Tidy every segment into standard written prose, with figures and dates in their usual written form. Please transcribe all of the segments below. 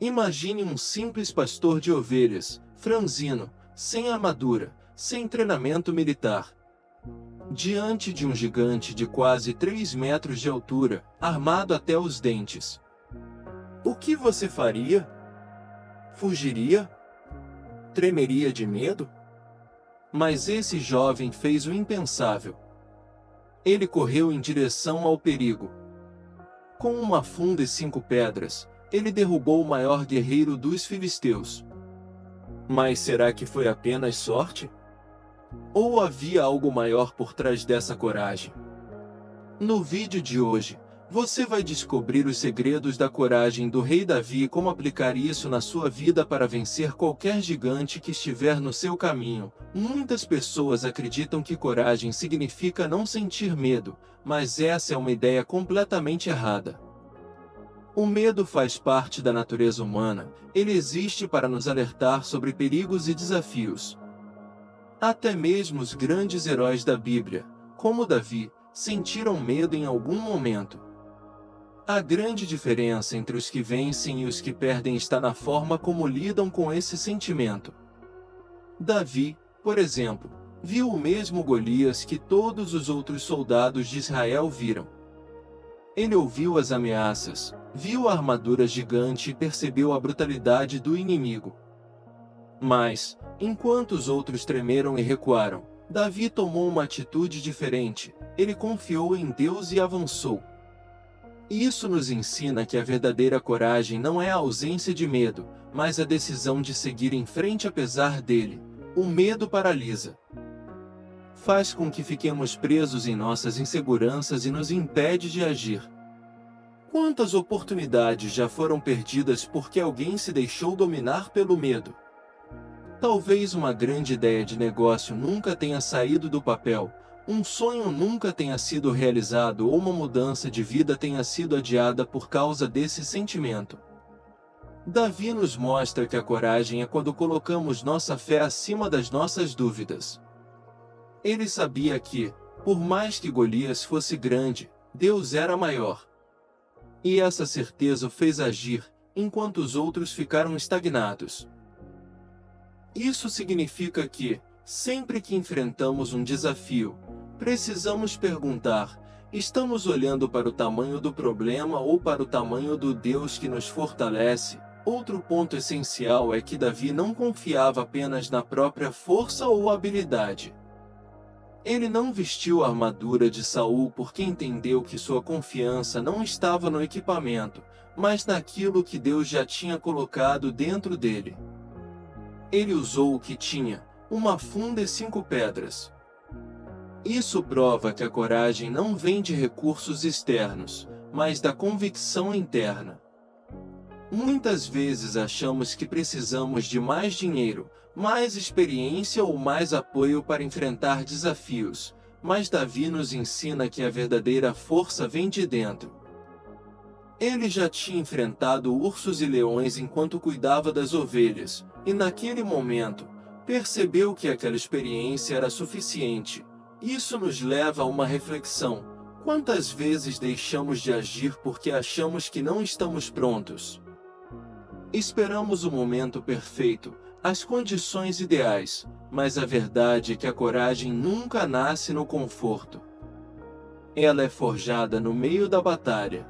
Imagine um simples pastor de ovelhas, franzino, sem armadura, sem treinamento militar, diante de um gigante de quase 3 metros de altura, armado até os dentes. O que você faria? Fugiria? Tremeria de medo? Mas esse jovem fez o impensável. Ele correu em direção ao perigo. Com uma funda e 5 pedras, ele derrubou o maior guerreiro dos filisteus. Mas será que foi apenas sorte? Ou havia algo maior por trás dessa coragem? No vídeo de hoje, você vai descobrir os segredos da coragem do rei Davi e como aplicar isso na sua vida para vencer qualquer gigante que estiver no seu caminho. Muitas pessoas acreditam que coragem significa não sentir medo, mas essa é uma ideia completamente errada. O medo faz parte da natureza humana, ele existe para nos alertar sobre perigos e desafios. Até mesmo os grandes heróis da Bíblia, como Davi, sentiram medo em algum momento. A grande diferença entre os que vencem e os que perdem está na forma como lidam com esse sentimento. Davi, por exemplo, viu o mesmo Golias que todos os outros soldados de Israel viram. Ele ouviu as ameaças, viu a armadura gigante e percebeu a brutalidade do inimigo. Mas, enquanto os outros tremeram e recuaram, Davi tomou uma atitude diferente, ele confiou em Deus e avançou. Isso nos ensina que a verdadeira coragem não é a ausência de medo, mas a decisão de seguir em frente apesar dele. O medo paralisa. Faz com que fiquemos presos em nossas inseguranças e nos impede de agir. Quantas oportunidades já foram perdidas porque alguém se deixou dominar pelo medo? Talvez uma grande ideia de negócio nunca tenha saído do papel, um sonho nunca tenha sido realizado ou uma mudança de vida tenha sido adiada por causa desse sentimento. Davi nos mostra que a coragem é quando colocamos nossa fé acima das nossas dúvidas. Ele sabia que, por mais que Golias fosse grande, Deus era maior. E essa certeza o fez agir, enquanto os outros ficaram estagnados. Isso significa que, sempre que enfrentamos um desafio, precisamos perguntar: estamos olhando para o tamanho do problema ou para o tamanho do Deus que nos fortalece? Outro ponto essencial é que Davi não confiava apenas na própria força ou habilidade. Ele não vestiu a armadura de Saul porque entendeu que sua confiança não estava no equipamento, mas naquilo que Deus já tinha colocado dentro dele. Ele usou o que tinha, uma funda e 5 pedras. Isso prova que a coragem não vem de recursos externos, mas da convicção interna. Muitas vezes achamos que precisamos de mais dinheiro, mais experiência ou mais apoio para enfrentar desafios, mas Davi nos ensina que a verdadeira força vem de dentro. Ele já tinha enfrentado ursos e leões enquanto cuidava das ovelhas, e naquele momento, percebeu que aquela experiência era suficiente. Isso nos leva a uma reflexão: quantas vezes deixamos de agir porque achamos que não estamos prontos? Esperamos o momento perfeito, as condições ideais, mas a verdade é que a coragem nunca nasce no conforto. Ela é forjada no meio da batalha.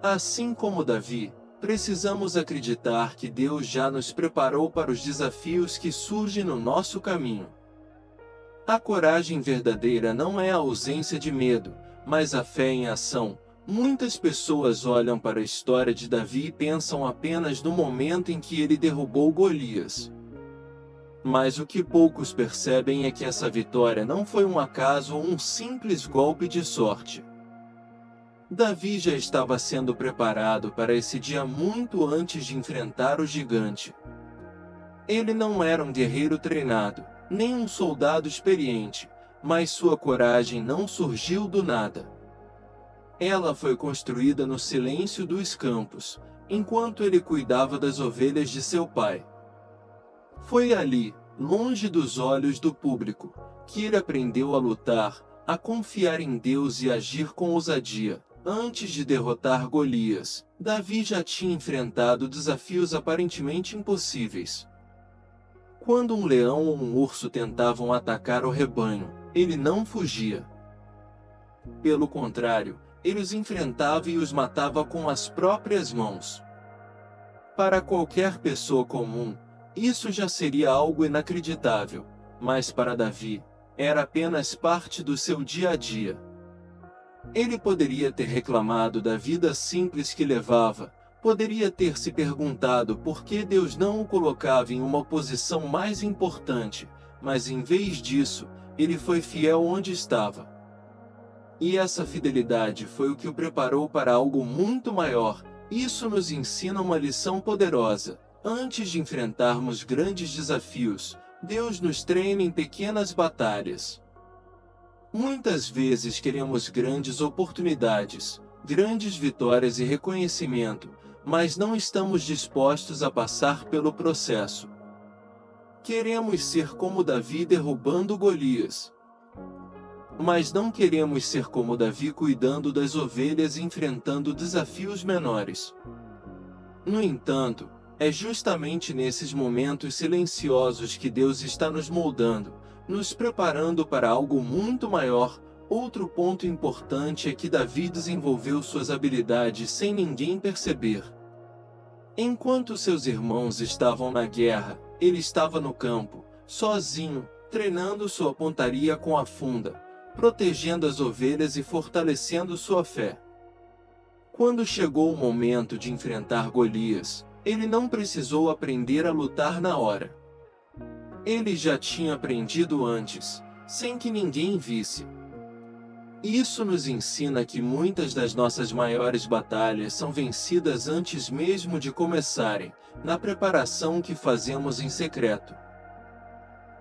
Assim como Davi, precisamos acreditar que Deus já nos preparou para os desafios que surgem no nosso caminho. A coragem verdadeira não é a ausência de medo, mas a fé em ação. Muitas pessoas olham para a história de Davi e pensam apenas no momento em que ele derrubou Golias. Mas o que poucos percebem é que essa vitória não foi um acaso ou um simples golpe de sorte. Davi já estava sendo preparado para esse dia muito antes de enfrentar o gigante. Ele não era um guerreiro treinado, nem um soldado experiente, mas sua coragem não surgiu do nada. Ela foi construída no silêncio dos campos, enquanto ele cuidava das ovelhas de seu pai. Foi ali, longe dos olhos do público, que ele aprendeu a lutar, a confiar em Deus e agir com ousadia. Antes de derrotar Golias, Davi já tinha enfrentado desafios aparentemente impossíveis. Quando um leão ou um urso tentavam atacar o rebanho, ele não fugia. Pelo contrário, ele os enfrentava e os matava com as próprias mãos. Para qualquer pessoa comum, isso já seria algo inacreditável, mas para Davi, era apenas parte do seu dia a dia. Ele poderia ter reclamado da vida simples que levava, poderia ter se perguntado por que Deus não o colocava em uma posição mais importante, mas em vez disso, ele foi fiel onde estava. E essa fidelidade foi o que o preparou para algo muito maior. Isso nos ensina uma lição poderosa. Antes de enfrentarmos grandes desafios, Deus nos treina em pequenas batalhas. Muitas vezes queremos grandes oportunidades, grandes vitórias e reconhecimento, mas não estamos dispostos a passar pelo processo. Queremos ser como Davi derrubando Golias. Mas não queremos ser como Davi cuidando das ovelhas e enfrentando desafios menores. No entanto, é justamente nesses momentos silenciosos que Deus está nos moldando, nos preparando para algo muito maior. Outro ponto importante é que Davi desenvolveu suas habilidades sem ninguém perceber. Enquanto seus irmãos estavam na guerra, ele estava no campo, sozinho, treinando sua pontaria com a funda, protegendo as ovelhas e fortalecendo sua fé. Quando chegou o momento de enfrentar Golias, ele não precisou aprender a lutar na hora. Ele já tinha aprendido antes, sem que ninguém visse. Isso nos ensina que muitas das nossas maiores batalhas são vencidas antes mesmo de começarem, na preparação que fazemos em secreto.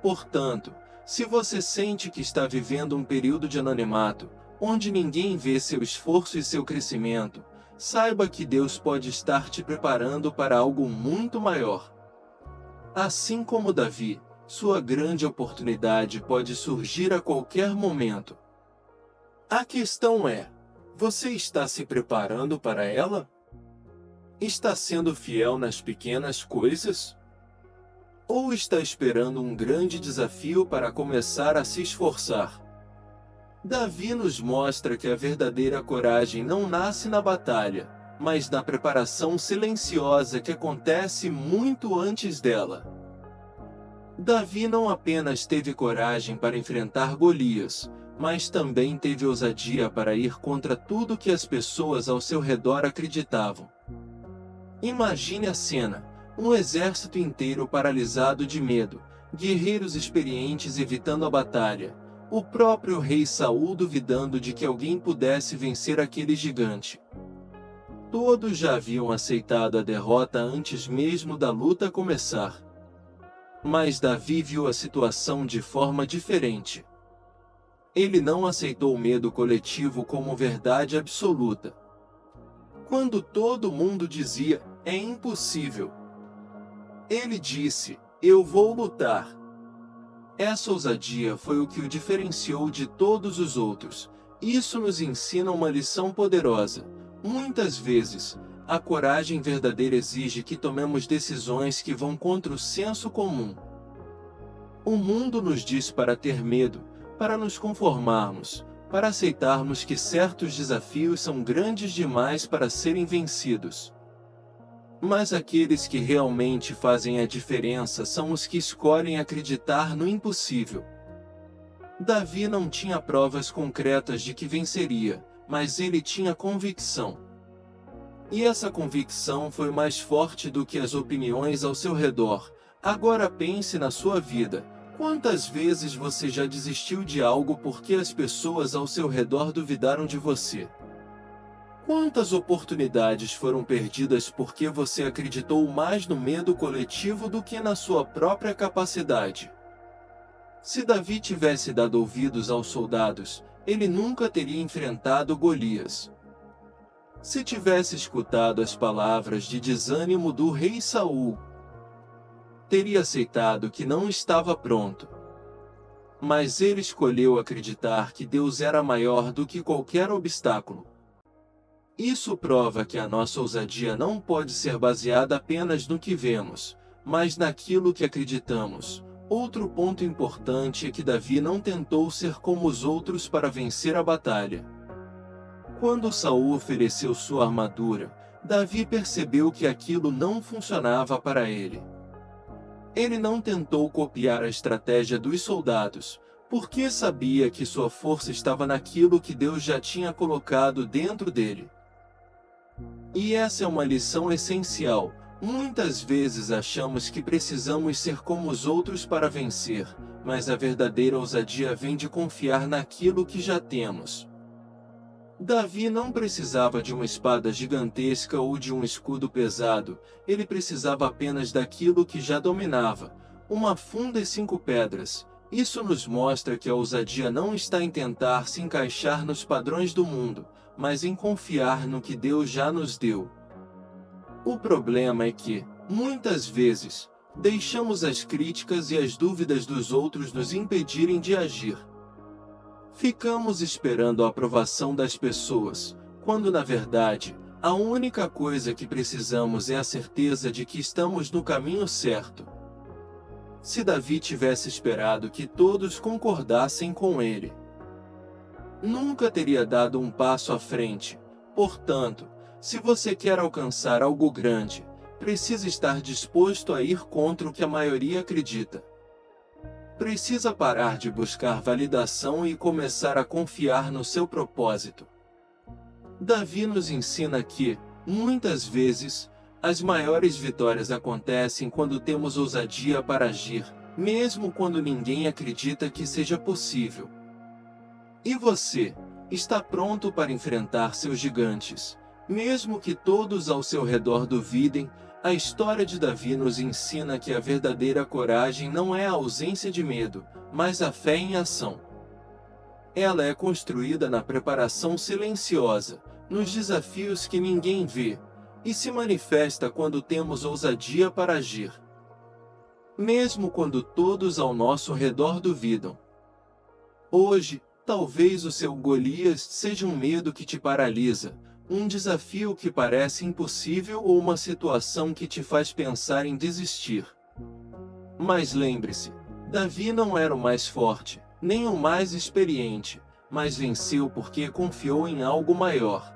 Portanto, se você sente que está vivendo um período de anonimato, onde ninguém vê seu esforço e seu crescimento, saiba que Deus pode estar te preparando para algo muito maior. Assim como Davi, sua grande oportunidade pode surgir a qualquer momento. A questão é: você está se preparando para ela? Está sendo fiel nas pequenas coisas? Ou está esperando um grande desafio para começar a se esforçar? Davi nos mostra que a verdadeira coragem não nasce na batalha, mas na preparação silenciosa que acontece muito antes dela. Davi não apenas teve coragem para enfrentar Golias, mas também teve ousadia para ir contra tudo que as pessoas ao seu redor acreditavam. Imagine a cena: um exército inteiro paralisado de medo, guerreiros experientes evitando a batalha, o próprio rei Saul duvidando de que alguém pudesse vencer aquele gigante. Todos já haviam aceitado a derrota antes mesmo da luta começar. Mas Davi viu a situação de forma diferente. Ele não aceitou o medo coletivo como verdade absoluta. Quando todo mundo dizia, é impossível, ele disse, eu vou lutar. Essa ousadia foi o que o diferenciou de todos os outros. Isso nos ensina uma lição poderosa. Muitas vezes, a coragem verdadeira exige que tomemos decisões que vão contra o senso comum. O mundo nos diz para ter medo, para nos conformarmos, para aceitarmos que certos desafios são grandes demais para serem vencidos. Mas aqueles que realmente fazem a diferença são os que escolhem acreditar no impossível. Davi não tinha provas concretas de que venceria, mas ele tinha convicção. E essa convicção foi mais forte do que as opiniões ao seu redor. Agora pense na sua vida. Quantas vezes você já desistiu de algo porque as pessoas ao seu redor duvidaram de você? Quantas oportunidades foram perdidas porque você acreditou mais no medo coletivo do que na sua própria capacidade? Se Davi tivesse dado ouvidos aos soldados, ele nunca teria enfrentado Golias. Se tivesse escutado as palavras de desânimo do rei Saul, teria aceitado que não estava pronto. Mas ele escolheu acreditar que Deus era maior do que qualquer obstáculo. Isso prova que a nossa ousadia não pode ser baseada apenas no que vemos, mas naquilo que acreditamos. Outro ponto importante é que Davi não tentou ser como os outros para vencer a batalha. Quando Saul ofereceu sua armadura, Davi percebeu que aquilo não funcionava para ele. Ele não tentou copiar a estratégia dos soldados, porque sabia que sua força estava naquilo que Deus já tinha colocado dentro dele. E essa é uma lição essencial. Muitas vezes achamos que precisamos ser como os outros para vencer, mas a verdadeira ousadia vem de confiar naquilo que já temos. Davi não precisava de uma espada gigantesca ou de um escudo pesado, ele precisava apenas daquilo que já dominava, uma funda e 5 pedras. Isso nos mostra que a ousadia não está em tentar se encaixar nos padrões do mundo, mas em confiar no que Deus já nos deu. O problema é que, muitas vezes, deixamos as críticas e as dúvidas dos outros nos impedirem de agir. Ficamos esperando a aprovação das pessoas, quando na verdade, a única coisa que precisamos é a certeza de que estamos no caminho certo. Se Davi tivesse esperado que todos concordassem com ele, nunca teria dado um passo à frente. Portanto, se você quer alcançar algo grande, precisa estar disposto a ir contra o que a maioria acredita. Precisa parar de buscar validação e começar a confiar no seu propósito. Davi nos ensina que, muitas vezes, as maiores vitórias acontecem quando temos ousadia para agir, mesmo quando ninguém acredita que seja possível. E você, está pronto para enfrentar seus gigantes, mesmo que todos ao seu redor duvidem? A história de Davi nos ensina que a verdadeira coragem não é a ausência de medo, mas a fé em ação. Ela é construída na preparação silenciosa, nos desafios que ninguém vê, e se manifesta quando temos ousadia para agir. Mesmo quando todos ao nosso redor duvidam. Hoje, talvez o seu Golias seja um medo que te paralisa, um desafio que parece impossível ou uma situação que te faz pensar em desistir. Mas lembre-se, Davi não era o mais forte, nem o mais experiente, mas venceu porque confiou em algo maior.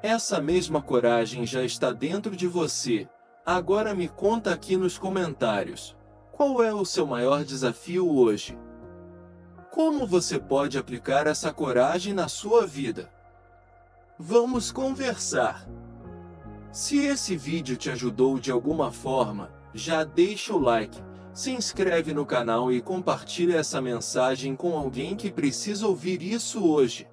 Essa mesma coragem já está dentro de você. Agora me conta aqui nos comentários, qual é o seu maior desafio hoje? Como você pode aplicar essa coragem na sua vida? Vamos conversar! Se esse vídeo te ajudou de alguma forma, já deixa o like, se inscreve no canal e compartilha essa mensagem com alguém que precisa ouvir isso hoje.